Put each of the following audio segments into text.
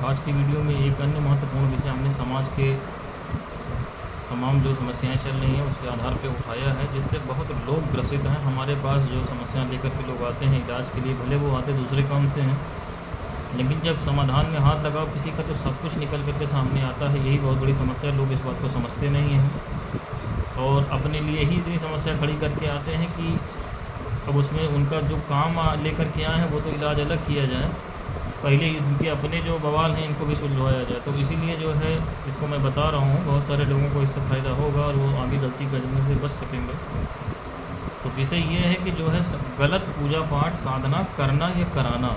आज की वीडियो में एक अन्य महत्वपूर्ण विषय हमने समाज के तमाम जो समस्याएं चल रही हैं उसके आधार पर उठाया है, जिससे बहुत लोग ग्रसित हैं। हमारे पास जो समस्याएं लेकर के लोग आते हैं इलाज के लिए, भले वो आते दूसरे काम से हैं, लेकिन जब समाधान में हाथ लगाओ किसी का तो सब कुछ निकल करके सामने आता है। यही बहुत बड़ी समस्या है, लोग इस बात को समझते नहीं हैं और अपने लिए ही इतनी समस्या खड़ी करके आते हैं कि अब उसमें उनका जो काम लेकर के आए हैं वो तो इलाज अलग किया जाए, पहले इनके अपने जो बवाल हैं इनको भी सुलझाया जाए। तो इसीलिए जो है इसको मैं बता रहा हूँ, बहुत सारे लोगों को इससे फ़ायदा होगा और वो आगे गलती करने से बच सकेंगे। तो विषय ये है कि जो है गलत पूजा पाठ साधना करना या कराना,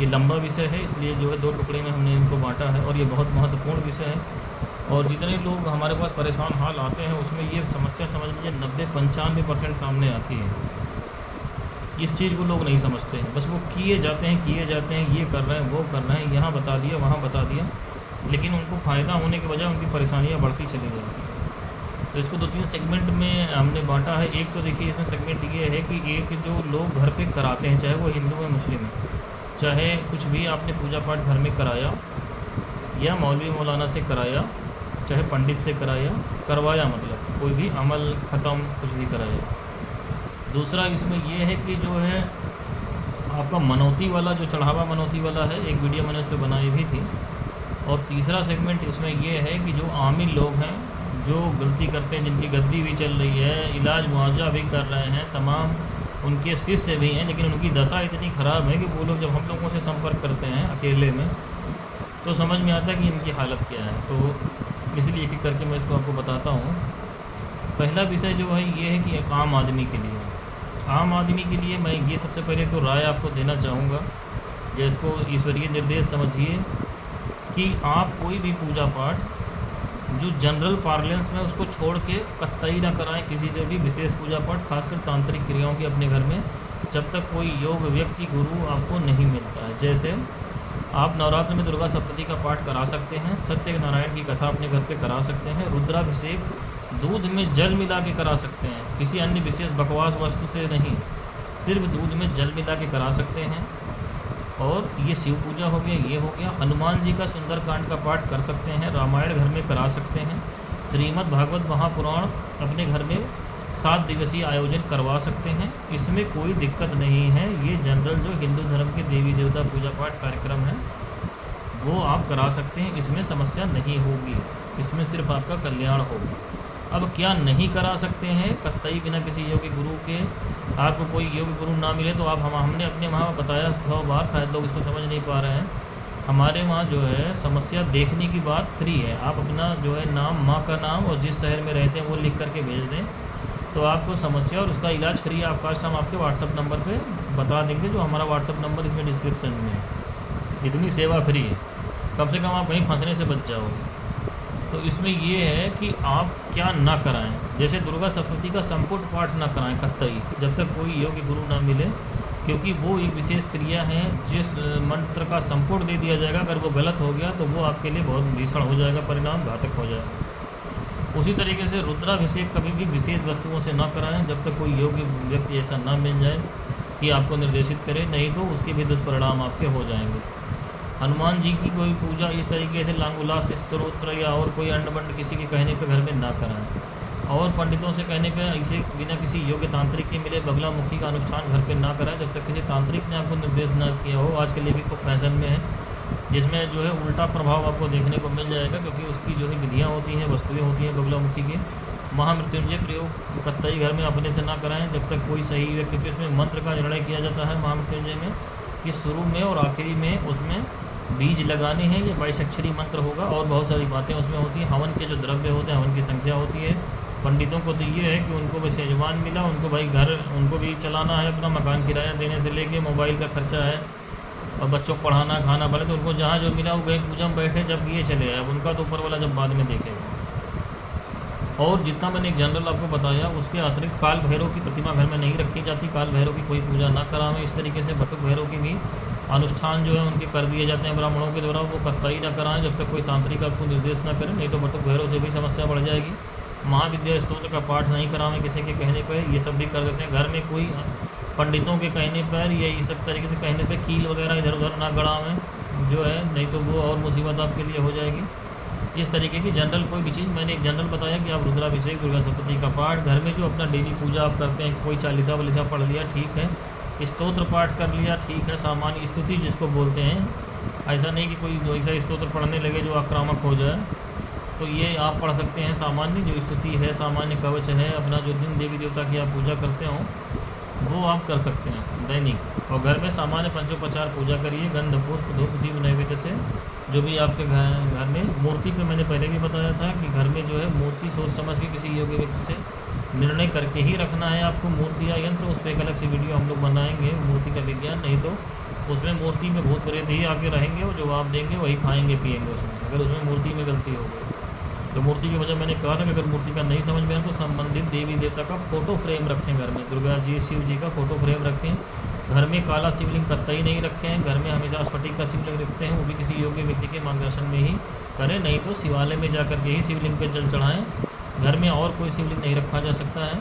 ये लंबा विषय है, इसलिए जो है 2 टुकड़े में हमने इनको बांटा है और ये बहुत महत्वपूर्ण विषय है। और जितने लोग हमारे पास परेशान हाल आते हैं उसमें ये समस्या समझ लीजिए 90-95% सामने आती है। इस चीज़ को लोग नहीं समझते हैं, बस वो किए जाते हैं, ये कर रहे हैं, वो कर रहे हैं, यहाँ बता दिया, वहाँ बता दिया, लेकिन उनको फ़ायदा होने के बजाय उनकी परेशानियाँ बढ़ती चली जाती हैं। तो इसको 2-3 सेगमेंट में हमने बांटा है। एक तो देखिए इसमें सेगमेंट ये है कि एक जो लोग घर पे कराते हैं, चाहे वो हिंदू है मुस्लिम है, चाहे कुछ भी आपने पूजा पाठ घर में कराया या मौलवी मौलाना से कराया, चाहे पंडित से करवाया, मतलब कोई भी अमल ख़त्म कुछ भी कराया। दूसरा इसमें ये है कि जो है आपका मनौती वाला, जो चढ़ावा मनौती वाला है, एक वीडियो मैंने उस पर बनाई भी थी। और तीसरा सेगमेंट इसमें ये है कि जो आमिल लोग हैं, जो गलती करते हैं, जिनकी गद्दी भी चल रही है, इलाज मुआवजा भी कर रहे हैं, तमाम उनके शिष्य भी हैं, लेकिन उनकी दशा इतनी ख़राब है कि वो लोग जब हम लोगों से संपर्क करते हैं अकेले में तो समझ में आता है कि इनकी हालत क्या है। तो इसलिए एक एक करके मैं इसको आपको बताता हूँ। पहला विषय जो है ये है कि एक आम आदमी के लिए मैं ये सबसे पहले तो राय आपको देना चाहूँगा, जिसको ईश्वरीय निर्देश समझिए कि आप कोई भी पूजा पाठ जो जनरल पार्लेंस में उसको छोड़ के कतई ना कराएं किसी से भी। विशेष पूजा पाठ, खासकर तांत्रिक क्रियाओं की अपने घर में जब तक कोई योग व्यक्ति गुरु आपको नहीं मिलता है। जैसे आप नवरात्र में दुर्गा सप्तशती का पाठ करा सकते हैं, सत्यनारायण की कथा अपने घर पे करा सकते हैं, रुद्राभिषेक दूध में जल मिला के करा सकते हैं, किसी अन्य विशेष बकवास वस्तु से नहीं, सिर्फ दूध में जल मिला के करा सकते हैं। और ये शिव पूजा हो गया, ये हो गया। हनुमान जी का सुंदरकांड का पाठ कर सकते हैं, रामायण घर में करा सकते हैं, श्रीमद् भागवत महापुराण अपने घर में 7 दिवसीय आयोजन करवा सकते हैं, इसमें कोई दिक्कत नहीं है। ये जनरल जो हिंदू धर्म के देवी देवता पूजा पाठ कार्यक्रम है वो आप करा सकते हैं, इसमें समस्या नहीं होगी, इसमें सिर्फ आपका कल्याण होगा। अब क्या नहीं करा सकते हैं, कतई बिना किसी योग्य गुरु के, आपको कोई योग्य गुरु ना मिले तो आप हमने अपने वहाँ बताया 100 बार, शायद लोग इसको समझ नहीं पा रहे हैं। हमारे वहाँ जो है समस्या देखने की बात फ्री है। आप अपना जो है नाम, माँ का नाम और जिस शहर में रहते हैं वो लिख करके भेज दें तो आपको समस्या और उसका इलाज फ्री ऑफ कास्ट हम आपके व्हाट्सअप नंबर पे बता देंगे, जो हमारा व्हाट्सअप नंबर इसमें डिस्क्रिप्शन में है। इतनी सेवा फ्री है, कम से कम आप कहीं फंसने से बच जाओगे। तो इसमें ये है कि आप क्या ना कराएं, जैसे दुर्गा सप्तशती का संपुट पाठ ना कराएं कतई, जब तक कोई योग्य गुरु ना मिले, क्योंकि वो एक विशेष क्रिया है। जिस मंत्र का संपुट दे दिया जाएगा, अगर वो गलत हो गया तो वो आपके लिए बहुत भीषण हो जाएगा, परिणाम घातक हो जाएगा। उसी तरीके से रुद्राभिषेक कभी भी विशेष वस्तुओं से ना कराएं जब तक कोई योग्य व्यक्ति ऐसा ना मिल जाए कि आपको निर्देशित करे, नहीं तो उसके भी दुष्परिणाम आपके हो जाएंगे। हनुमान जी की कोई पूजा इस तरीके से लांगुलास स्तोत्र या और कोई अंडबंड किसी के कहने पे घर में ना कराएं, और पंडितों से कहने पे इसे बिना किसी योग्य तांत्रिक के मिले बगला मुखी का अनुष्ठान घर पे ना कराएं जब तक किसी तांत्रिक ने आपको निर्देश ना किया हो। आज के लिए भी खूब फैशन में है, जिसमें जो है उल्टा प्रभाव आपको देखने को मिल जाएगा, क्योंकि उसकी जो है विधियाँ होती हैं, वस्तुएँ होती हैं बगला मुखी की। महामृत्युंजय प्रयोग कतई घर में अपने से ना कराएं जब तक कोई सही व्यक्ति, क्योंकि उसमें मंत्र का निर्णय किया जाता है महामृत्युंजय में कि शुरू में और आखिरी में उसमें बीज लगाने हैं, ये 22 अक्षरी मंत्र होगा और बहुत सारी बातें उसमें होती हैं। हवन के जो द्रव्य होते हैं, हवन की संख्या होती है। पंडितों को तो ये है कि उनको भी सेजवान मिला, उनको भाई घर उनको भी चलाना है, अपना मकान किराया देने से लेके मोबाइल का खर्चा है और बच्चों को पढ़ाना, खाना भले, तो उनको जहाँ जो मिला वो गए पूजा में बैठे, जब ये चले आए, अब उनका तो ऊपर वाला जब बाद में देखेगा। और जितना मैंने एक जनरल आपको बताया, उसके अतिरिक्त काल भैरव की प्रतिमा घर में नहीं रखी जाती, काल भैरव की कोई पूजा ना करावें। इस तरीके से बटुक भैरव की भी अनुष्ठान जो है उनके कर दिए जाते हैं ब्राह्मणों के द्वारा, वो कतई ना कराएं जब तक कोई तांत्रिक आपको निर्देश ना करें, नहीं तो बटुक भैरव से भी समस्या बढ़ जाएगी। महाविद्या स्तोत्र का पाठ नहीं करावें किसी के कहने पर, ये सब भी कर देते हैं। घर में कोई पंडितों के कहने पर या ये सब तरीके से कहने पर कील वगैरह इधर उधर ना गड़ावें, जो है, नहीं तो वो और मुसीबत आपके लिए हो जाएगी। इस तरीके की जनरल कोई भी चीज़, मैंने एक जनरल बताया कि आप रुद्राभिषेक, दुर्गा सप्तशती का पाठ, घर में जो अपना डेली पूजा आप करते हैं, कोई चालीसा वालीसा पढ़ लिया ठीक है, स्तोत्र पाठ कर लिया ठीक है, सामान्य स्तुति जिसको बोलते हैं, ऐसा नहीं कि कोई ऐसा स्तोत्र पढ़ने लगे जो आक्रामक हो जाए, तो ये आप पढ़ सकते हैं। सामान्य जो स्तुति है, सामान्य कवच है, अपना जो दिन देवी देवता की आप पूजा करते हो वो आप कर सकते हैं दैनिक। और घर में सामान्य पंचोपचार पूजा करिए, गंध पुष्प धूप दीप नैवेद्य से, जो भी आपके घर में मूर्ति पे मैंने पहले भी बताया था कि घर में जो है मूर्ति सोच समझ के किसी योग्य व्यक्ति से निर्णय करके ही रखना है आपको। मूर्ति या यंत्र उस पर एक अलग से वीडियो हम लोग बनाएंगे, मूर्ति का विज्ञान, नहीं तो उसमें मूर्ति में भूत प्रेत ही आके रहेंगे और जो आप देंगे वही खाएंगे पिएंगे उसमें, अगर उसमें मूर्ति में गलती हो गई। तो मूर्ति की वजह मैंने कहा था कि अगर मूर्ति का नहीं समझ में आए तो संबंधित देवी देवता का फोटो फ्रेम रखें घर में, दुर्गा जी शिव जी का फोटो फ्रेम रखें। घर में काला शिवलिंग कतई नहीं रखे हैं, घर में हमेशा स्फटिक का शिवलिंग रखते हैं, वो भी किसी योग्य व्यक्ति के मार्गदर्शन में ही करें, नहीं तो शिवालय में जाकर के ही शिवलिंग पर जल चढ़ाएँ। घर में और कोई शिवलिंग नहीं रखा जा सकता है।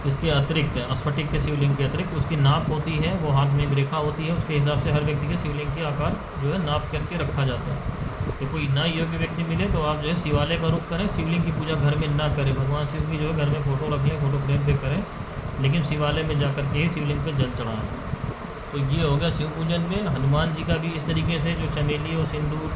इसके अतिरिक्त स्फटिक के शिवलिंग के अतिरिक्त उसकी नाप होती है, वो हाथ में एक रेखा होती है, उसके हिसाब से हर व्यक्ति के शिवलिंग के आकार जो है नाप करके रखा जाता है। तो कोई ना योग्य व्यक्ति मिले तो आप जो है शिवालय का रुख करें, शिवलिंग की पूजा घर में ना करें। भगवान शिव की जो है घर में फ़ोटो रख लें, फ़ोटो फ्रेम पे करें, लेकिन शिवालय में जाकर के ही शिवलिंग पे जल चढ़ाएं। तो ये हो गया शिव पूजन में। हनुमान जी का भी इस तरीके से जो चमेली और सिंदूर,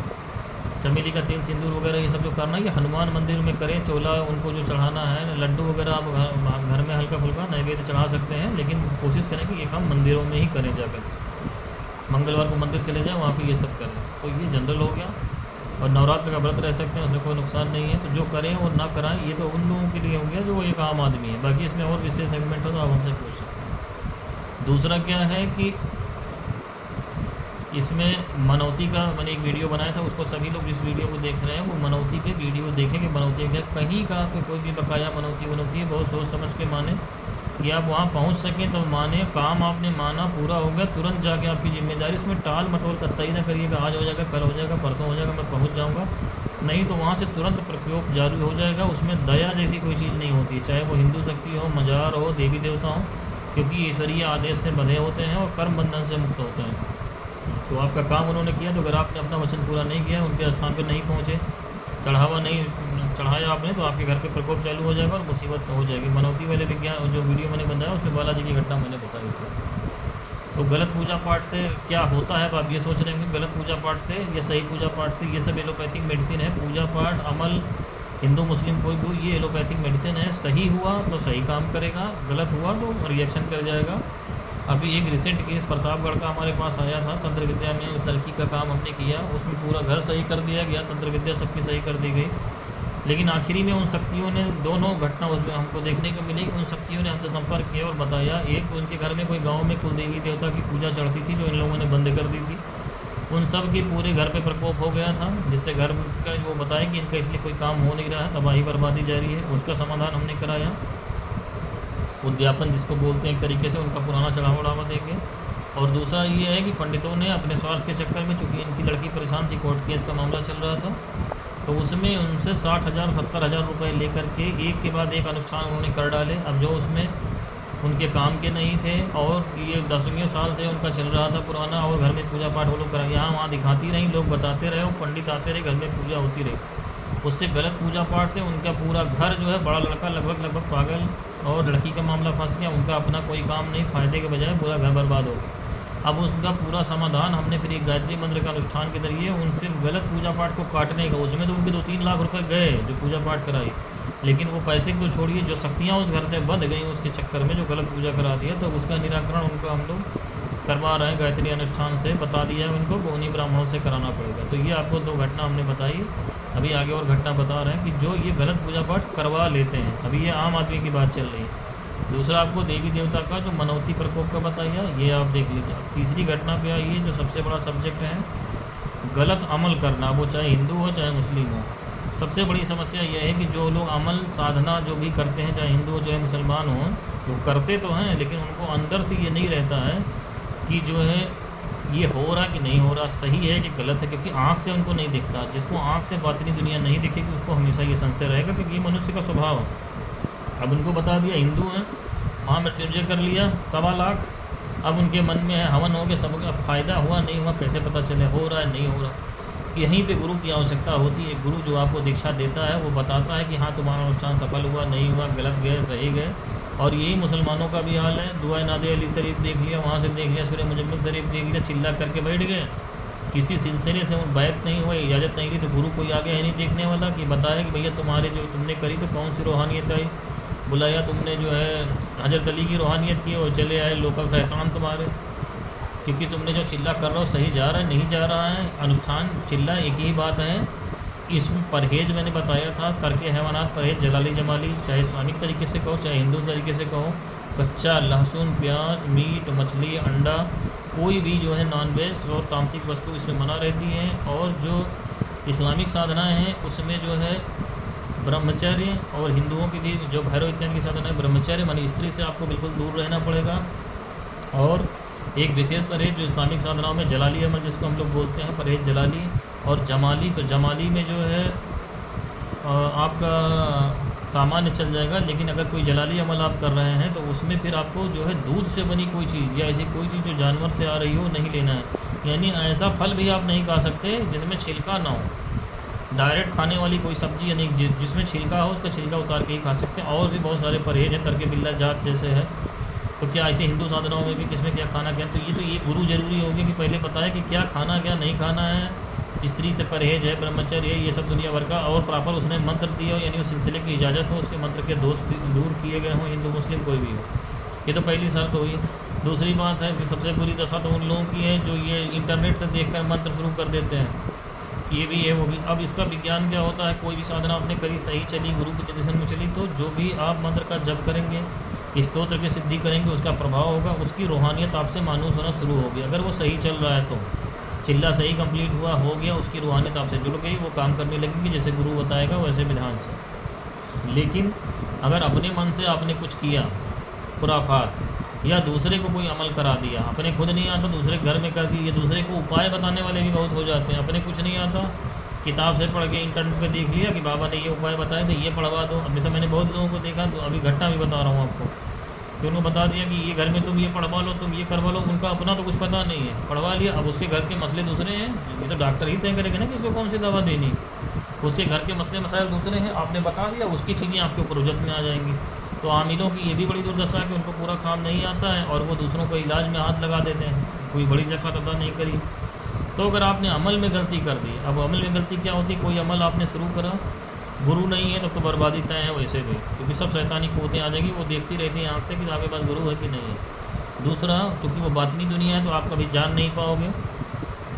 चमेली का तेल, सिंदूर वगैरह ये सब जो करना है ये हनुमान मंदिर में करें। चोला उनको जो चढ़ाना है, लड्डू वगैरह आप घर में हल्का फुल्का नैवेद्य चढ़ा सकते हैं, लेकिन कोशिश करें कि ये काम मंदिरों में ही करें जाकर। मंगलवार को मंदिर चले जाएँ, वहाँ पे ये सब करें। तो ये जनरल हो गया। और नवरात्र का व्रत रह सकते हैं, उसमें कोई नुकसान नहीं है। तो जो करें और ना कराएं ये तो उन लोगों के लिए हो गया जो एक आम आदमी है। बाकी इसमें और विशेष सेगमेंट हो तो आप हमसे पूछ सकते हैं। दूसरा क्या है कि इसमें मनौती का मैंने एक वीडियो बनाया था, उसको सभी लोग जिस वीडियो को देख रहे हैं वो मनौती पे वीडियो देखेंगे। मनौती क्या, कहीं का आपको कोई भी बकाया मनौती बनौती है, बहुत सोच समझ के माने कि आप वहाँ पहुँच सकें तो माने। काम आपने माना, पूरा हो गया, तुरंत जाके आपकी जिम्मेदारी, उसमें टाल मटोल कतई ना करिएगा, आज हो जाएगा, कल हो जाएगा, परसों हो जाएगा, मैं पहुँच जाऊँगा, नहीं तो वहाँ से तुरंत प्रयोग जारी हो जाएगा। उसमें दया जैसी कोई चीज़ नहीं होती, चाहे वो हिंदू शक्ति हो, मजार हो, देवी देवता हो, क्योंकि ईश्वरीय आदेश से बंधे होते हैं और कर्म बंधन से मुक्त होते हैं। तो आपका काम उन्होंने किया, तो अगर आपने अपना वचन पूरा नहीं किया, उनके स्थान पर नहीं पहुँचे, चढ़ावा नहीं चढ़ाया आपने, तो आपके घर पे प्रकोप चालू हो जाएगा और मुसीबत हो जाएगी। मनौती वाले विज्ञान जो वीडियो मैंने बनाया उसमें बालाजी की घटना मैंने बताई थी। तो गलत पूजा पाठ से क्या होता है, तो आप ये सोच रहे हैं गलत पूजा पाठ से या सही पूजा पाठ से, ये सब एलोपैथिक मेडिसिन है। पूजा पाठ अमल हिंदू मुस्लिम कोई भी, ये एलोपैथिक मेडिसिन है। सही हुआ तो सही काम करेगा, गलत हुआ तो रिएक्शन कर जाएगा। अभी एक रिसेंट केस प्रतापगढ़ का हमारे पास आया था, तंत्र विद्या में उस लड़की का काम हमने किया, उसमें पूरा घर सही कर दिया गया, तंत्र विद्या सबकी सही कर दी गई, लेकिन आखिरी में उन शक्तियों ने, दोनों घटना उसमें हमको देखने को मिली। उन शक्तियों ने हमसे संपर्क किया और बताया, एक उनके घर में कोई गांव में कुलदेवी देवता की पूजा चढ़ती थी जो इन लोगों ने बंद कर दी थी, उन सब के पूरे घर पे प्रकोप हो गया था, जिससे घर का वो बताया कि इनका इसलिए कोई काम हो नहीं रहा है, तबाही बर्बादी जारी है। उसका समाधान हमने कराया, उद्यापन जिसको बोलते हैं एक तरीके से, उनका पुराना चढ़ावा उड़ावा देंगे। और दूसरा ये है कि पंडितों ने अपने स्वार्थ के चक्कर में, चूँकि इनकी लड़की परेशान थी, कोर्ट केस का मामला चल रहा था, तो उसमें उनसे 60,000 70,000 रुपये लेकर के एक के बाद एक अनुष्ठान उन्होंने कर डाले। अब जो उसमें उनके काम के नहीं थे और ये दसवीं साल से उनका चल रहा था पुराना, और घर में पूजा पाठ वो लोग करा, यहाँ वहाँ दिखाती रहीं, लोग बताते रहे और पंडित आते रहे, घर में पूजा होती रही। उससे गलत पूजा पाठ से उनका पूरा घर जो है, बड़ा लड़का लगभग पागल, और लड़की का मामला फंस गया, उनका अपना कोई काम नहीं, फ़ायदे के बजाय पूरा घर बर्बाद हो गया। अब उसका पूरा समाधान हमने फिर एक गायत्री मंत्र का अनुष्ठान के जरिए उनसे गलत पूजा पाठ को काटने का, उसमें तो उनके 2-3 लाख रुपए गए जो पूजा पाठ कराई, लेकिन वो पैसे को छोड़िए, जो शक्तियाँ उस घर से बंध गई उसके चक्कर में, जो गलत पूजा करा दिया, तो उसका निराकरण उनको हम लोग करवा रहे हैं गायत्री अनुष्ठान से। बता दिया है उनको कि उन्हीं ब्राह्मणों से कराना पड़ेगा। तो ये आपको 2 घटना हमने बताई, अभी आगे और घटना बता रहे हैं कि जो ये गलत पूजा पाठ करवा लेते हैं। अभी ये आम आदमी की बात चल रही है। दूसरा आपको देवी देवता का जो मनौती प्रकोप का बताइए, ये आप देख लीजिए। तीसरी घटना पे आइए, जो सबसे बड़ा सब्जेक्ट है, गलत अमल करना, वो चाहे हिंदू हो चाहे मुस्लिम हो। सबसे बड़ी समस्या यह है कि जो लोग अमल साधना जो भी करते हैं, चाहे हिंदू हो चाहे मुसलमान हो, वो करते तो हैं, लेकिन उनको अंदर से ये नहीं रहता है कि जो है ये हो रहा कि नहीं हो रहा, सही है कि गलत है, क्योंकि आँख से उनको नहीं दिखता। जिसको आँख से बातनी दुनिया नहीं दिखेगी उसको हमेशा ये संशय रहेगा, क्योंकि ये मनुष्य का स्वभाव है। अब उनको बता दिया हिंदू हैं, वहाँ मृत्युंजय कर लिया 1.25 लाख, अब उनके मन में है हवन हो गया, सब अब फ़ायदा हुआ नहीं हुआ कैसे पता चले, हो रहा है नहीं हो रहा। यहीं पे गुरु की आवश्यकता होती है। गुरु जो आपको दीक्षा देता है वो बताता है कि हाँ तुम्हारा अनुष्ठान सफल हुआ नहीं हुआ, गलत गए सही गए। और यही मुसलमानों का भी हाल है। दुआ नादे अली शरीफ देख लिया, वहाँ से देख लिया, सूर्य मुजम्मिल शरीफ देख लिया, चिल्ला करके बैठ गए, किसी सिलसिले से बैत नहीं हुआ, इजाज़त नहीं ली, तो गुरु कोई आगे है नहीं देखने वाला कि बताया कि भैया तुम्हारे जो तुमने करी तो कौन सी रूहानियत आई, बुलाया तुमने जो है हजरत अली की रूहानियत की और चले आए लोकल शैतान तुम्हारे, क्योंकि तुमने जो चिल्ला कर रहे हो सही जा रहा है नहीं जा रहा है। अनुष्ठान चिल्ला एक ही बात है। इसमें परहेज़ मैंने बताया था, करके हैवानात परहेज़ जलाली जमाली, चाहे इस्लामिक तरीके से कहो चाहे हिंदू तरीके से कहो, कच्चा लहसुन प्याज मीट मछली अंडा कोई भी जो है नॉनवेज और तामसिक वस्तु इसमें मना रहती है। और जो इस्लामिक साधनाएँ हैं उसमें जो है ब्रह्मचर्य, और हिंदुओं की भी जो भैरव इत्यादि की साधना है ब्रह्मचर्य मानी स्त्री से आपको बिल्कुल दूर रहना पड़ेगा। और एक विशेष परहेज जो इस्लामिक साधनाओं में जलाली अमल जिसको हम लोग बोलते हैं परहेज जलाली और जमाली, तो जमाली में जो है आपका सामान्य चल जाएगा, लेकिन अगर कोई जलाली अमल आप कर रहे हैं तो उसमें फिर आपको जो है दूध से बनी कोई चीज़ या ऐसी कोई चीज़ जो जानवर से आ रही हो नहीं लेना है। यानी ऐसा फल भी आप नहीं खा सकते जिसमें छिलका ना हो। डायरेक्ट खाने वाली कोई सब्ज़ी यानी जिसमें छिलका हो उसका छिलका उतार के ही खा सकते हैं। और भी बहुत सारे परहेज हैं, तरके बिल्ला जात जैसे है। तो क्या ऐसे हिंदू साधनाओं में भी किसमें क्या खाना क्या, तो ये गुरु जरूरी हो गया कि पहले बताए कि क्या खाना क्या नहीं खाना है, स्त्री से परहेज है, ब्रह्मचर्य है, ये सब दुनिया भर का। और प्रॉपर उसने मंत्र दिया हो यानी उस सिलसिले की इजाज़त हो, उसके मंत्र के दोष दूर किए गए हों, हिंदू मुस्लिम कोई भी हो। ये तो पहली शर्त हुई। दूसरी बात है कि सबसे बुरी दशा तो उन लोगों की है जो ये इंटरनेट से देख कर मंत्र शुरू कर देते हैं, ये भी है वो भी। अब इसका विज्ञान क्या होता है, कोई भी साधना आपने करी सही चली गुरु के निर्देशन में चली, तो जो भी आप मंत्र का जप करेंगे स्तोत्र की सिद्धि करेंगे उसका प्रभाव होगा, उसकी रूहानियत आपसे मानूस होना शुरू होगी। अगर वो सही चल रहा है तो चिल्ला सही कंप्लीट हुआ हो गया, उसकी रूहानियत आपसे जुड़ गई, वो काम करने लगेगी जैसे गुरु बताएगा वैसे विधान से। लेकिन अगर अपने मन से आपने कुछ किया खुराफात या दूसरे को कोई अमल करा दिया, अपने खुद नहीं आता दूसरे घर में कर दिया, दूसरे को उपाय बताने वाले भी बहुत हो जाते हैं। अपने कुछ नहीं आता किताब से पढ़ के इंटरनेट पे देख लिया कि बाबा ने ये उपाय बताए तो ये पढ़वा दो। अब जैसे मैंने बहुत लोगों को देखा, तो अभी घटना भी बता रहा हूँ आपको कि उन्होंने बता दिया कि ये घर में तुम ये पढ़वा लो तुम ये करवा लो, उनका अपना तो कुछ पता नहीं है, पढ़वा लिया। अब उसके घर के मसले दूसरे हैं, ये तो डॉक्टर ही तय करेंगे ना कि उसको कौन सी दवा देनी, उसके घर के मसले मसाइल दूसरे हैं, आपने बता दिया उसकी चीज़ें आपके ऊपर उजत में आ जाएंगी। तो आमिलों की ये भी बड़ी दुर्दशा है कि उनको पूरा काम नहीं आता है और वो दूसरों को इलाज में हाथ लगा देते हैं, कोई बड़ी जगह अदा नहीं करी। तो अगर आपने अमल में गलती कर दी, अब अमल में गलती क्या होती है, कोई अमल आपने शुरू करा गुरु नहीं है तब तो बर्बादी तय है वैसे भी, क्योंकि सब शैतानी कूदें आ जाएगी, वो देखती रहती है आँख से कि आपके पास गुरु है कि नहीं है। दूसरा, चूँकि वो बातनी दुनिया है तो आप कभी जान नहीं पाओगे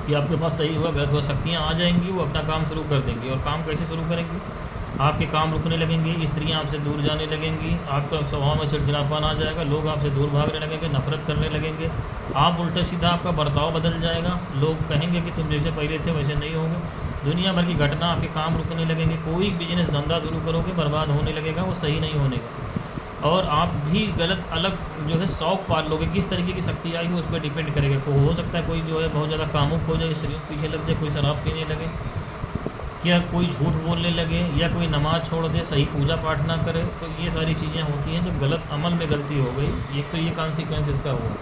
कि आपके पास सही हुआ गलत हुआ, शक्तियाँ आ जाएंगी, वो अपना काम शुरू कर देंगी। और काम कैसे शुरू करेंगी, आपके काम रुकने लगेंगे, स्त्रियाँ आपसे दूर जाने लगेंगी, आपका स्वभाव में चिड़चिड़ापन आ जाएगा, लोग आपसे दूर भागने लगेंगे, नफरत करने लगेंगे, आप उल्टा सीधा आपका बर्ताव बदल जाएगा, लोग कहेंगे कि तुम जैसे पहले थे वैसे नहीं होंगे, दुनिया भर की घटना, आपके काम रुकने लगेंगे, कोई बिजनेस धंधा शुरू करोगे बर्बाद होने लगेगा, वो सही नहीं होने का। और आप भी गलत अलग जो है शौक पाल लोगे, किस तरीके की शक्ति आई है उस पर डिपेंड करेगा। को हो सकता है कोई जो है बहुत ज़्यादा कामुक हो जाए, स्त्रियों के पीछे लग जाए, कोई शराब पीने लगे, क्या कोई झूठ बोलने लगे, या कोई नमाज़ छोड़ दे, सही पूजा पाठ ना करे। तो ये सारी चीज़ें होती हैं जब गलत अमल में गलती हो गई, एक तो ये कॉन्सिक्वेंस इसका हुआ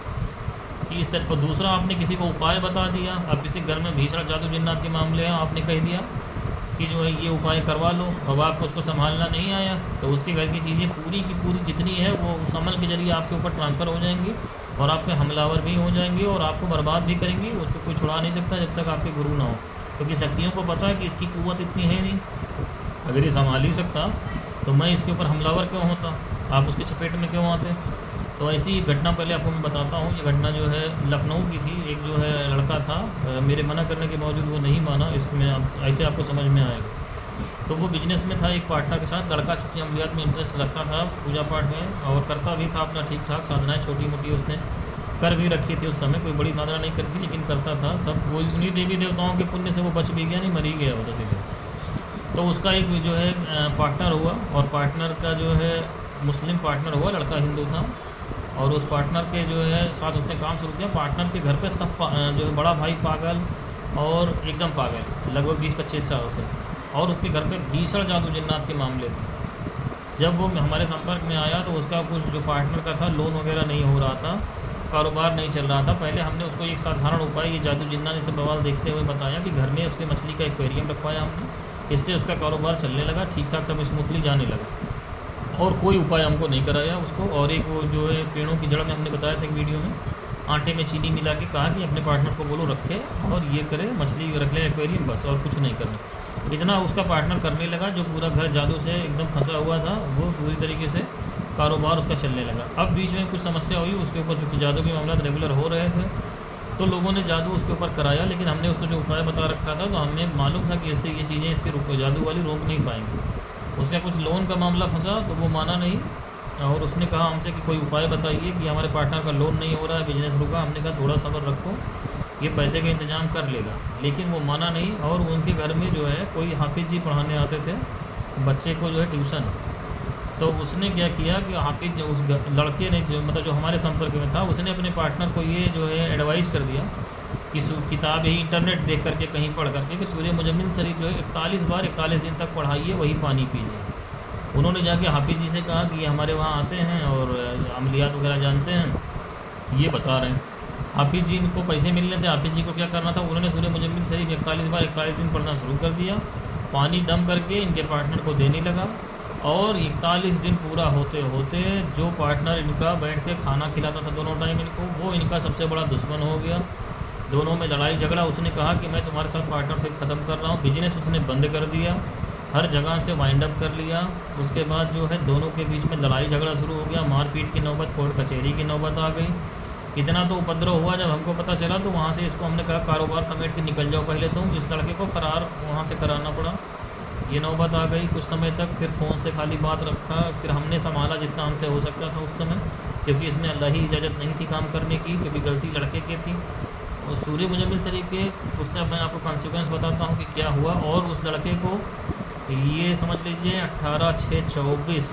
कि इस तरह। और दूसरा, आपने किसी को उपाय बता दिया, अब किसी घर में भीषण जादू जिन्नात के मामले हैं, आपने कह दिया कि जो है ये उपाय करवा लो, अब आपको उसको संभालना नहीं आया तो उसके घर की चीज़ें पूरी की पूरी जितनी है वो उस अमल के जरिए आपके ऊपर ट्रांसफ़र हो जाएंगी और आप पे हमलावर भी हो जाएंगे और आपको बर्बाद भी करेंगी। उसको कोई छुड़ा नहीं सकता जब तक आपके गुरु ना हो, क्योंकि शक्तियों को पता है कि इसकी कुव्वत इतनी है नहीं, अगर ये संभाल ही सकता तो मैं इसके ऊपर हमलावर क्यों होता, आप उसके चपेट में क्यों आते। तो ऐसी घटना पहले आपको मैं बताता हूँ। ये घटना जो है लखनऊ की थी। एक जो है लड़का था, मेरे मना करने के बावजूद वो नहीं माना, इसमें आप ऐसे आपको समझ में आएगा। तो वो बिजनेस में था एक पार्टनर के साथ, लड़का चूँकि अमलियात में इंटरेस्ट रखता था, पूजा पाठ में, और करता भी था अपना ठीक ठाक, साधनाएँ छोटी मोटी उसने कर भी रखी थी। उस समय कोई बड़ी साधना नहीं करती लेकिन करता था सब, वो उन्हीं देवी देवताओं के पुण्य से वो बच भी गया, नहीं मर ही गया वो तो। तो उसका एक जो है पार्टनर हुआ, और पार्टनर का जो है मुस्लिम पार्टनर हुआ, लड़का हिंदू था, और उस पार्टनर के जो है साथ उसने काम शुरू किया। पार्टनर के घर पे सब जो है बड़ा भाई पागल और एकदम पागल, लगभग 20-25 साल से, और उसके घर पे भीषण जादू जिन्नात के मामले थे। जब वो हमारे संपर्क में आया तो उसका कुछ जो पार्टनर का था लोन वगैरह नहीं हो रहा था, कारोबार नहीं चल रहा था। पहले हमने उसको एक साधारण उपाय, ये जादू जिन्ना जैसे बवाल देखते हुए बताया कि घर में उसके मछली का एक्वेरियम रखवाया हमने, इससे उसका कारोबार चलने लगा, ठीक ठाक सब स्मूथली जाने लगा। और कोई उपाय हमको नहीं कराया उसको। और एक वो जो है पेड़ों की जड़ में हमने बताया था एक वीडियो में, आटे में चीनी मिला के कहा कि अपने पार्टनर को बोलो रखे और ये करे, मछली रख ले एक्वेरियम, बस और कुछ नहीं करना। इतना उसका पार्टनर करने लगा, जो पूरा घर जादू से एकदम फंसा हुआ था वो पूरी तरीके से कारोबार उसका चलने लगा। अब बीच में कुछ समस्या हुई उसके ऊपर, चूँकि जादू के मामला रेगुलर हो रहे थे तो लोगों ने जादू उसके ऊपर कराया, लेकिन हमने उसको जो उपाय बता रखा था तो हमें मालूम था कि इससे ये चीज़ें इसकी जादू वाली रोक नहीं पाएंगी। उसका कुछ लोन का मामला फंसा तो वो माना नहीं, और उसने कहा हमसे कि कोई उपाय बताइए कि हमारे पार्टनर का लोन नहीं हो रहा है, बिजनेस रुका। हमने कहा थोड़ा सब्र रखो, ये पैसे का इंतजाम कर लेगा, लेकिन वो माना नहीं। और उनके घर में जो है कोई हाफिज़ जी पढ़ाने आते थे बच्चे को जो है ट्यूशन, तो उसने क्या किया कि हाफिज़ उस लड़के ने जो मतलब जो हमारे संपर्क में था, उसने अपने पार्टनर को ये जो है एडवाइस कर दिया कि किताब यही इंटरनेट देख करके कहीं पढ़ करके कि सूर्य मुजम्मिल शरीफ जो है 41 बार 41 दिन तक पढ़ाइए, वही पानी पीजिए। उन्होंने जाके हाफिज़ जी से कहा कि ये हमारे वहाँ आते हैं और अमलियात वगैरह जानते हैं, ये बता रहे हैं। हाफिज़ जी को पैसे मिलने थे, हाफिज़ जी को क्या करना था, उन्होंने सूर्य मुजम्मिल शरीफ 41 बार 41 दिन पढ़ना शुरू कर दिया, पानी दम करके इनके पार्टनर को देने लगा। और 41 दिन पूरा होते होते जो पार्टनर इनका बैठ के खाना खिलाता था दोनों टाइम इनको, वो इनका सबसे बड़ा दुश्मन हो गया। दोनों में लड़ाई झगड़ा, उसने कहा कि मैं तुम्हारे साथ पार्टनरशिप ख़त्म कर रहा हूँ, बिजनेस उसने बंद कर दिया, हर जगह से वाइंड अप कर लिया। उसके बाद जो है दोनों के बीच में लड़ाई झगड़ा शुरू हो गया, मारपीट की नौबत, कोर्ट कचहरी की नौबत आ गई। इतना तो उपद्रव हुआ, जब हमको पता चला तो वहाँ से इसको हमने कहा कारोबार समेट के निकल जाओ पहले तुम। इस लड़के को फरार वहाँ से कराना पड़ा, ये नौबत आ गई कुछ समय तक। फिर फ़ोन से खाली बात रखा, फिर हमने संभाला जितना हमसे हो सकता था उस समय, क्योंकि इसमें अल्लाह ही इजाज़त नहीं थी काम करने की, क्योंकि गलती लड़के की थी। और सूर्य मुजम्मिल शरीफ के उससे मैं आपको कॉन्सिक्वेंस बताता हूँ कि क्या हुआ। और उस लड़के को ये समझ लीजिए 18/6/24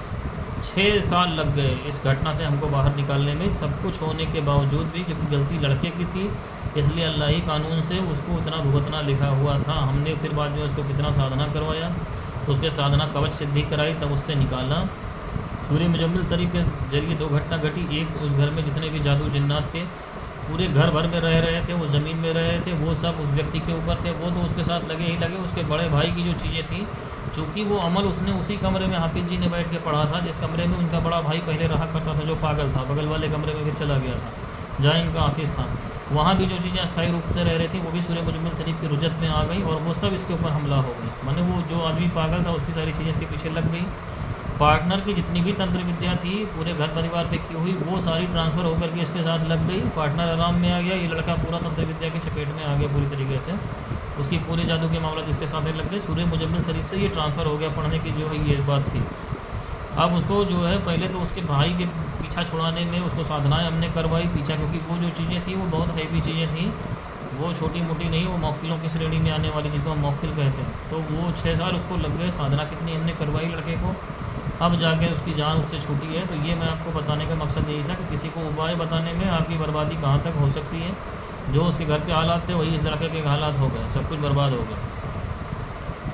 6 साल लग गए इस घटना से हमको बाहर निकालने में। सब कुछ होने के बावजूद भी, क्योंकि गलती लड़के की थी, इसलिए अल्लाह ही कानून से उसको इतना भुगतना लिखा हुआ था। हमने फिर बाद में उसको कितना साधना करवाया, उसके साधना कवच सिद्धि कराई, तब उससे निकाला। सूर्य मुजम्मिल शरीफ के जरिए 2 घटना घटी। एक, उस घर में जितने भी जादू जिन्नात के पूरे घर भर में रह रहे थे, वो ज़मीन में रह रहे थे, वो सब उस व्यक्ति के ऊपर थे, वो तो उसके साथ लगे ही लगे। उसके बड़े भाई की जो चीज़ें थी, चूँकि वो अमल उसने उसी कमरे में हाफिज़ जी ने बैठ के पढ़ा था जिस कमरे में उनका बड़ा भाई पहले रहा करता था, जो पागल था, बगल वाले कमरे में फिर चला गया था जहाँ इनका ऑफिस था। वहाँ भी जो चीज़ें अस्थायी रूप से रह रही थी वो भी सूर्य मुजम्मिल शरीफ की रुजत में आ गई, और वो सब इसके ऊपर हमला हो गई। माने वो जो आदमी पागल था उसकी सारी चीज़ें इसके पीछे लग गई। पार्टनर की जितनी भी तंत्र विद्या थी पूरे घर परिवार पे की हुई, वो सारी ट्रांसफ़र होकर के इसके साथ लग गई। पार्टनर आराम में आ गया, ये लड़का पूरा तंत्र विद्या की चपेट में आ गया पूरी तरीके से। उसकी पूरे जादू के मामला जिसके साथ लग गए, सूर्य मुजम्मिल शरीफ से ये ट्रांसफ़र हो गया पढ़ने की जो है ये बात थी। अब उसको जो है पहले तो उसके भाई के पीछा छुड़ाने में उसको साधनाएं हमने करवाई पीछा, क्योंकि वो जो चीज़ें थी वो बहुत हैवी चीज़ें थी, वो छोटी मोटी नहीं, वो मौकिलों की श्रेणी में आने वाली, जिसको हम मौकिल कहते हैं। तो वो 6 साल उसको लग गए, साधना कितनी हमने करवाई लड़के को, अब जाके उसकी जान उससे छूटी है। तो ये मैं आपको बताने का मकसद यही था कि किसी को उपाय बताने में आपकी बर्बादी कहाँ तक हो सकती है। जो उसके घर के हालात थे वही इस लड़के के हालात हो गए, सब कुछ बर्बाद हो गया।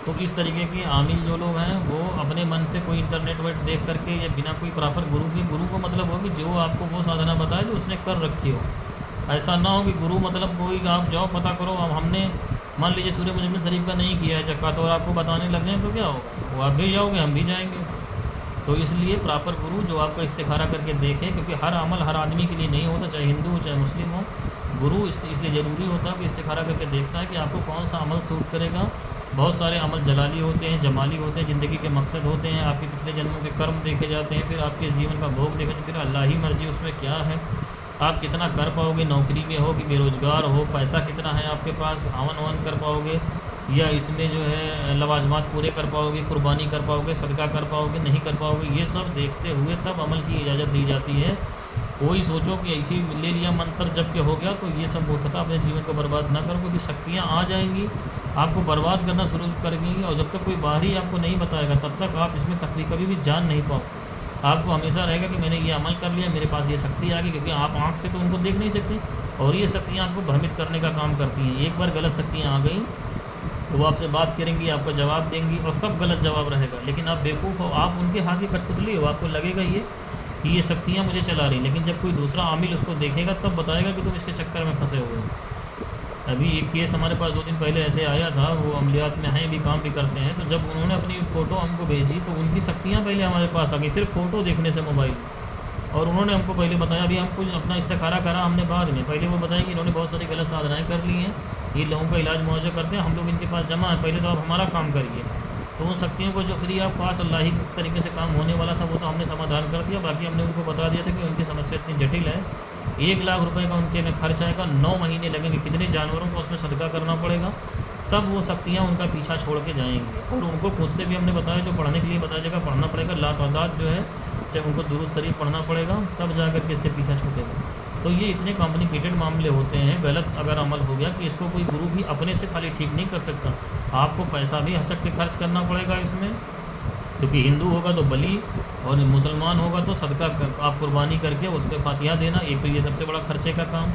तो इस तरीके के आमिल जो लोग हैं वो अपने मन से कोई इंटरनेट वेट देख करके या बिना कोई प्रॉपर गुरु को मतलब हो कि जो आपको वो साधना बताए जो उसने कर रखी हो। ऐसा ना हो कि गुरु मतलब कोई आप जाओ पता करो। अब हमने मान लीजिए सूर्य मुजम्मिल शरीफ का नहीं किया है चक्का, तो आपको बताने लग जाए तो क्या होगा, वो आप भी जाओगे हम भी जाएंगे। तो इसलिए प्रॉपर गुरु जो आपका इस्तिखारा करके देखे, क्योंकि हर अमल हर आदमी के लिए नहीं होता, चाहे हिंदू हो चाहे मुस्लिम हो। गुरु इसलिए ज़रूरी होता है कि इस्तिखारा करके देखता है कि आपको कौन सा अमल सूट करेगा। बहुत सारे अमल जलाली होते हैं, जमाली होते हैं, ज़िंदगी के मकसद होते हैं, आपके पिछले जन्मों के कर्म देखे जाते हैं, फिर आपके जीवन का भोग देखे, फिर अल्लाह ही मर्जी उसमें क्या है, आप कितना कर पाओगे, नौकरी में हो कि बेरोज़गार हो, पैसा कितना है आपके पास, हवन ववन कर पाओगे या इसमें जो है लवाजमात पूरे कर पाओगे, कुर्बानी कर पाओगे, सदका कर पाओगे, नहीं कर पाओगे, ये सब देखते हुए तब अमल की इजाज़त दी जाती है। कोई सोचो कि ऐसी ले लिया मंत्र जब के हो गया तो ये सब मूर्खता, अपने जीवन को बर्बाद ना करो, क्योंकि शक्तियाँ आ जाएंगी आपको बर्बाद करना शुरू करेंगी। और जब तक कोई बाहरी आपको नहीं बताएगा तब तक आप इसमें कभी भी जान नहीं पाओ। आपको हमेशा रहेगा कि मैंने ये अमल कर लिया, मेरे पास ये शक्ति आ गई, क्योंकि आप आँख से तो उनको देख नहीं सकते, और ये शक्तियाँ आपको भ्रमित करने का काम करती हैं। एक बार गलत शक्तियाँ आ गई तो वो आपसे बात करेंगी, आपको जवाब देंगी, और सब गलत जवाब रहेगा, लेकिन आप बेवकूफ़ हो, आप उनके हाथ की कठपुतली हो। आपको लगेगा ये कि ये शक्तियाँ मुझे चला रही, लेकिन जब कोई दूसरा आमिल उसको देखेगा तब बताएगा कि तुम इसके चक्कर में फंसे हुए हो। अभी एक केस हमारे पास 2 दिन पहले ऐसे आया था, वो अमलियात में हैं भी, काम भी करते हैं, तो जब उन्होंने अपनी फ़ोटो हमको भेजी तो उनकी शक्तियाँ पहले हमारे पास आ गई सिर्फ फ़ोटो देखने से मोबाइल। और उन्होंने हमको पहले बताया, अभी हम कुछ अपना इस्तिखारा करा हमने बाद में, पहले वो बताया कि इन्होंने बहुत सारी गलत साधनाएँ कर ली हैं, ये लोगों का इलाज मुआवजा करते हैं, हम लोग इनके पास जमा है, पहले तो आप हमारा काम करिए। तो उन शक्तियों को जो फ्री ऑफ कॉस्ट अल्लाही तरीके से काम होने वाला था वो तो हमने समाधान कर दिया। बाकी हमने उनको बता दिया था कि उनकी समस्या इतनी जटिल है, 1 लाख रुपए का उनके में खर्च आएगा, 9 महीने लगेंगे, कितने जानवरों को उसमें सदका करना पड़ेगा, तब वो शक्तियाँ उनका पीछा छोड़ के जाएंगी। और उनको खुद से भी हमने बताया, जो पढ़ने के लिए बताया जाएगा पढ़ना पड़ेगा, लातादाद जो है जब उनको दुरूद शरीफ पढ़ना पड़ेगा तब जा कर के इससे पीछा छूटेगा। तो ये इतने कॉम्प्लिकेटेड मामले होते हैं, गलत अगर अमल हो गया कि इसको कोई गुरु भी अपने से खाली ठीक नहीं कर सकता, आपको पैसा भी हचक के खर्च करना पड़ेगा इसमें, क्योंकि हिंदू होगा तो बलि और मुसलमान होगा तो सदका आप कुर्बानी करके उस पर फातिहा देना, एक तो ये सबसे बड़ा खर्चे का काम।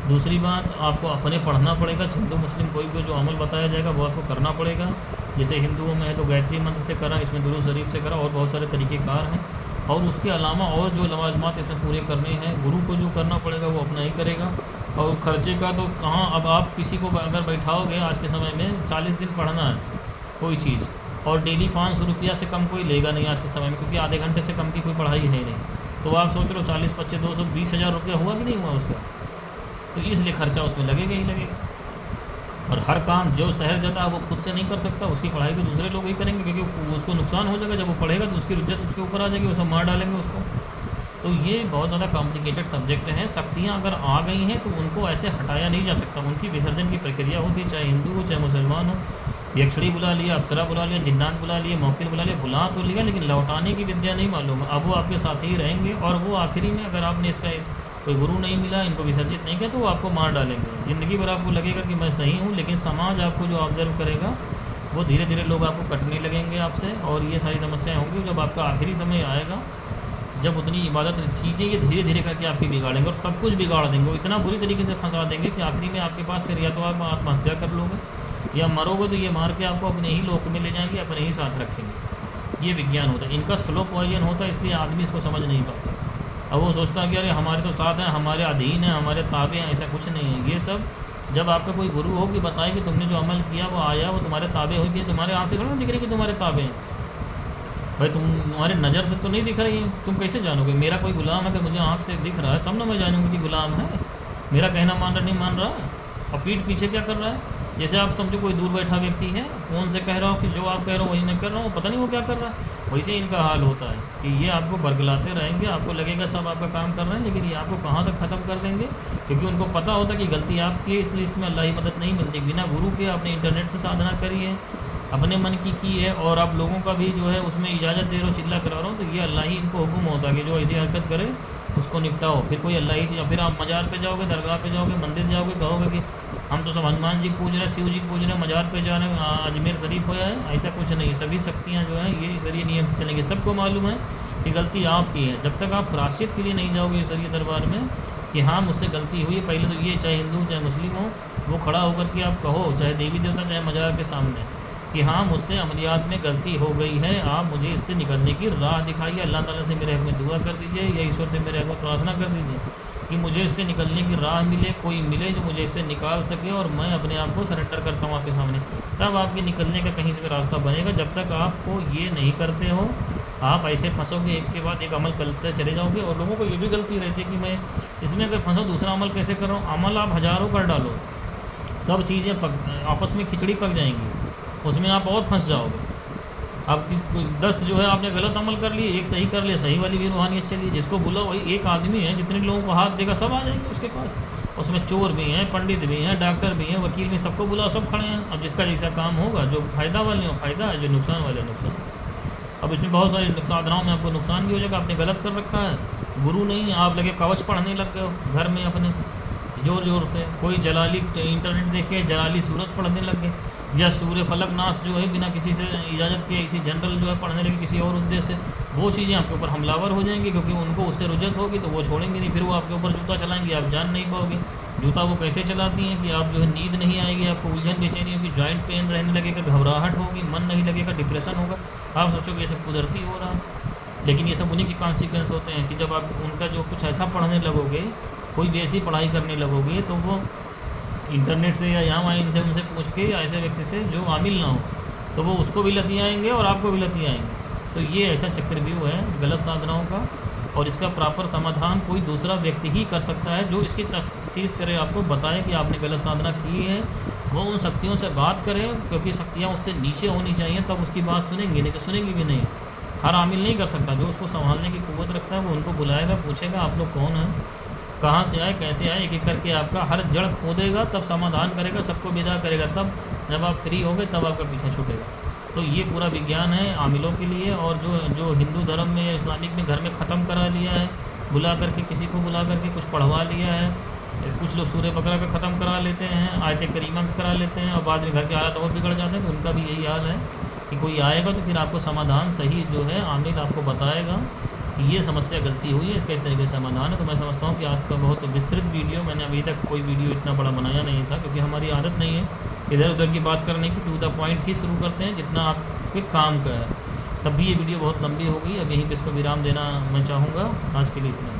दूसरी बात, आपको अपने पढ़ना पड़ेगा, हिंदू मुस्लिम कोई भी जो अमल बताया जाएगा वो आपको करना पड़ेगा। जैसे हिंदुओं में है तो गायत्री मंत्र से करा, इसमें दुरूद शरीफ से करा, और बहुत सारे तरीक़ेकार हैं। और उसके अलावा और जो लवाजमात इसमें पूरे करने हैं, गुरु को जो करना पड़ेगा वो अपना ही करेगा। और खर्चे का तो कहाँ, अब आप किसी को अगर बैठाओगे आज के समय में 40 दिन पढ़ना है कोई चीज़, और डेली 500 रुपया से कम कोई लेगा नहीं आज के समय में, क्योंकि आधे घंटे से कम की कोई पढ़ाई है ही नहीं। तो आप सोच लो 40, 25, 200, 20,000 रुपया हुआ कि नहीं हुआ उसका, तो इसलिए खर्चा उसमें लगेगा ही लगेगा। और हर काम जो शहर जाता है वो खुद से नहीं कर सकता, उसकी पढ़ाई तो दूसरे लोग ही करेंगे, क्योंकि उसको नुकसान हो जाएगा, जब वो पढ़ेगा तो उसकी इज्जत उसके ऊपर आ जाएगी, वो सब मार डालेंगे उसको। तो ये बहुत ज़्यादा कॉम्प्लिकेटेड सब्जेक्ट हैं। शक्तियाँ अगर आ गई हैं तो उनको ऐसे हटाया नहीं जा सकता, उनकी विसर्जन की प्रक्रिया होती है, चाहे हिंदू हो चाहे मुसलमान हो। यक्षड़ी बुला लिया, अप्सरा बुला लिया, जिन्नात बुला लिए, मौकिल बुला लिया, बुला तो लिया, लेकिन लौटाने की विद्या नहीं मालूम। अब वो आपके साथ ही रहेंगे, और वो आखिरी में अगर आपने इसका कोई गुरु नहीं मिला, इनको विसर्जित नहीं किया, तो वो आपको मार डालेंगे। ज़िंदगी भर आपको लगेगा कि मैं सही हूँ, लेकिन समाज आपको जो ऑब्जर्व करेगा वो धीरे धीरे लोग आपको कटने लगेंगे आपसे, और ये सारी समस्याएं होंगी। जब आपका आखिरी समय आएगा, जब उतनी इबादत चीज़ें ये धीरे धीरे करके आपकी बिगाड़ेंगे, और सब कुछ बिगाड़ देंगे, वो इतना बुरी तरीके से फंसा देंगे कि आखिरी में आपके पास फिर या तो आप आत्महत्या कर लोगे, या मरोगे तो ये मार के आपको अपने ही लोक में ले जाएंगे, अपने ही साथ रखेंगे। ये विज्ञान होता है, इनका स्लो पॉइजन होता है, इसलिए आदमी इसको समझ नहीं पाता। अब वो सोचता है कि अरे हमारे तो साथ हैं, हमारे अधीन हैं, हमारे ताबे हैं, ऐसा कुछ नहीं है। ये सब जब आपका कोई गुरु हो कि बताए कि तुमने जो अमल किया वो आया, वो तुम्हारे ताबे हो गए, तुम्हारे आँख से थोड़ा दिख रही कि तुम्हारे ताबे हैं भाई, तुम्हारे नज़र से तो नहीं दिख रही है, तुम कैसे जानोगे? मेरा कोई गुलाम अगर मुझे आँख से दिख रहा है तब ना मैं जानूँगी कि गुलाम है, मेरा कहना मान रहा नहीं मान रहा, और पीठ पीछे क्या कर रहा है। जैसे आप समझो कोई दूर बैठा व्यक्ति है, फ़ोन से कह रहा हो कि जो आप कह रहे हो वही मैं कर रहा हूँ, पता नहीं वो क्या कर रहा है। वैसे ही इनका हाल होता है कि ये आपको बरगलाते रहेंगे, आपको लगेगा सब आपका काम कर रहे हैं, लेकिन ये आपको कहाँ तक ख़त्म कर देंगे, क्योंकि उनको पता होता है कि गलती आपकी है, इसलिए इसमें अल्लाह की मदद नहीं मिलती। बिना गुरु के आपने इंटरनेट से साधना करी है, अपने मन की है, और आप लोगों का भी जो है उसमें इजाज़त दे रहे हो, चिल्ला करा रहे हो, तो ये अल्लाह ही इनको हुक्म होता है कि जो ऐसी हरकत करे उसको निपटाओ। फिर कोई अल्लाह ही चीज़, फिर आप मज़ार पे जाओगे, दरगाह पे जाओगे, मंदिर जाओगे, कहोगे कि हम तो सब हनुमान जी पूज रहे हैं, शिव जी पूज रहे हैं, मज़ार पे जा रहे हैं, अजमेर शरीफ होया है, ऐसा कुछ नहीं। सभी शक्तियाँ जो हैं ये शरीय नियम से चलेंगी। सबको मालूम है कि गलती आपकी है, जब तक आप प्रायश्चित के लिए नहीं जाओगे शरीय दरबार में कि हाँ मुझसे गलती हुई है, पहले तो ये चाहे हिंदू चाहे मुस्लिम हो, वो खड़ा होकर के आप कहो, चाहे देवी देवता चाहे मज़ार के सामने, कि हाँ मुझसे अमलियात में गलती हो गई है, आप मुझे इससे निकलने की राह दिखाइए, अल्लाह ताला से मेरे हक़ में दुआ कर दीजिए, या ईश्वर से मेरे हक़ में प्रार्थना कर दीजिए कि मुझे इससे निकलने की राह मिले, कोई मिले जो मुझे इससे निकाल सके, और मैं अपने आप को सरेंडर करता हूँ आपके सामने, तब आपके निकलने का कहीं से रास्ता बनेगा। जब तक आपको ये नहीं करते हो, आप ऐसे फंसोगे, एक के बाद एक अमल करते चले जाओगे। और लोगों को ये भी गलती रहती है कि मैं इसमें अगर फंसा दूसरा अमल कैसे कर रहा हूँ। अमल आप हज़ारों कर डालो, सब चीज़ें आपस में खिचड़ी पक जाएंगी, उसमें आप और फंस जाओगे। आप 10 जो है आपने गलत अमल कर लिए, एक सही कर लिया, सही वाली भी रूहानियत चली, जिसको बुलाओ वही एक आदमी है, जितने लोगों को हाथ देगा सब आ जाएंगे उसके पास। उसमें चोर भी हैं, पंडित भी हैं, डॉक्टर भी हैं, वकील भी, सबको बुलाओ, सब खड़े हैं। अब जिसका जैसा काम होगा, जो फ़ायदा वाले हो फ़ायदा है, जो नुकसान वाले नुकसान। अब इसमें बहुत सारी साधनाओं में आपको नुकसान भी हो जाएगा, आपने गलत कर रखा है। गुरु नहीं, आप लगे कवच पढ़ने लग गए हो घर में अपने ज़ोर ज़ोर से, कोई जलाली इंटरनेट देखे जलाली सूरत पढ़ने लग गए, या सूर्य फलक नाश जो है बिना किसी से इजाज़त के इसी जनरल जो है पढ़ने लगे किसी और उद्देश्य से, वो चीज़ें आपके ऊपर हमलावर हो जाएंगी, क्योंकि उनको उससे रुजत होगी तो वो छोड़ेंगे नहीं, फिर वो आपके ऊपर जूता चलाएंगे, आप जान नहीं पाओगे। जूता वो कैसे चलाती हैं कि आप जो है नींद नहीं आएगी, आपको उलझन बेचैनी होगी, जॉइंट पेन रहने लगेगा, घबराहट होगी, मन नहीं लगेगा, डिप्रेशन होगा, आप सोचोगे ये सब कुदरती हो रहा है। लेकिन ये सब उन्हीं के कॉन्सिक्वेंस होते हैं कि जब आप उनका जो कुछ ऐसा पढ़ने लगोगे, कोई भी ऐसी पढ़ाई करने लगोगे, तो वो इंटरनेट से या यहाँ वहाँ इनसे उनसे पूछ के या ऐसे व्यक्ति से जो आमिल ना हो, तो वो उसको भी लती आएंगे और आपको भी लती आएंगे। तो ये ऐसा चक्रव्यूह है गलत साधनाओं का, और इसका प्रॉपर समाधान कोई दूसरा व्यक्ति ही कर सकता है जो इसकी तफसीस करे, आपको बताए कि आपने गलत साधना की है। वो उन शक्तियों से बात करें, क्योंकि शक्तियाँ उससे नीचे होनी चाहिए, तब उसकी बात सुनेंगे, नहीं तो सुनेंगी भी नहीं। हर आमिल नहीं कर सकता, जो उसको संभालने की कुव्वत रखता है वो उनको बुलाएगा, पूछेगा आप लोग कौन हैं, कहाँ से आए, कैसे आए, एक एक करके आपका हर जड़ खोदेगा, तब समाधान करेगा, सबको विदा करेगा। तब जब आप फ्री होगे तब आपका पीछा छूटेगा। तो ये पूरा विज्ञान है आमिलों के लिए। और जो जो हिंदू धर्म में या इस्लामिक में घर में ख़त्म करा लिया है, बुला करके किसी को बुला करके कुछ पढ़वा लिया है। कुछ लोग सूरह बकरा का ख़त्म करा लेते हैं, आयत करीमा का करा लेते हैं, और बाद में घर के हालात और बिगड़ जाते हैं। तो उनका भी यही हाल है कि कोई आएगा तो फिर आपको समाधान सही जो है आमिल आपको बताएगा कि ये समस्या गलती हुई है, इसका इस तरीके से समाधान है। तो मैं समझता हूँ कि आज का बहुत विस्तृत वीडियो, मैंने अभी तक कोई वीडियो इतना बड़ा बनाया नहीं था, क्योंकि हमारी आदत नहीं है इधर उधर की बात करने की, टू द पॉइंट ही शुरू करते हैं जितना आपके काम का है। तब भी ये वीडियो बहुत लंबी हो गई, अब यहीं पे इसको विराम देना मैं चाहूँगा। आज के लिए इतना ही।